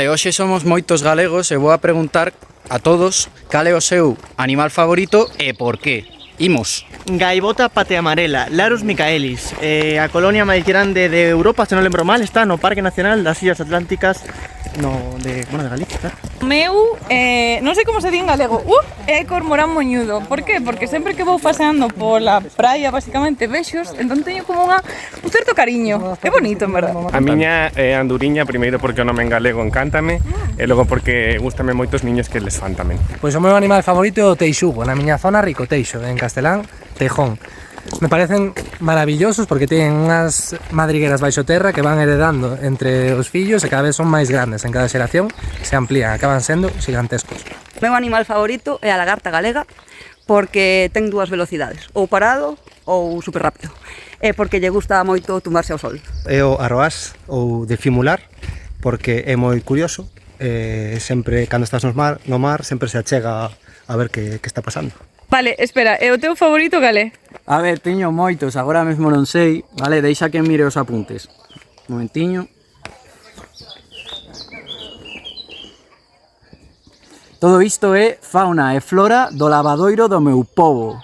E hoxe somos moitos galegos e vou a preguntar a todos cal é o seu animal favorito e por qué. Imos. Gaivota pateamarela, Larus micaelis, a colonia máis grande de Europa, se non lembro mal, está no Parque Nacional das Illas Atlánticas de Galicia, claro. Meu, non sei como se di en galego, é cormorán moñudo. Por qué? Porque sempre que vou paseando pola praia, basicamente, vexos, entón teño como un certo cariño. É bonito, en verdade. A miña é anduriña, primeiro porque o nome en galego encántame e logo porque gústame moitos niños que les fan tamén. Pois o meu animal favorito é o teixugo, na miña zona ricoteixo, en castelán, tejón. Me parecen maravillosos porque teñen unhas madrigueras baixo terra que van heredando entre os fillos e cada vez son máis grandes, en cada xeración se amplían, acaban sendo gigantescos. O meu animal favorito é a lagarta galega porque ten dúas velocidades, ou parado ou super rápido, e porque lle gusta moito tumbarse ao sol. É o arroás ou defimular porque é moi curioso, sempre cando estás no mar sempre se achega a ver que está pasando. Vale, espera, e o teu favorito cal é? A ver, teño moitos, agora mesmo non sei, vale, deixa que mire os apuntes. Un momentiño. Todo isto é fauna e flora do lavadoiro do meu pobo.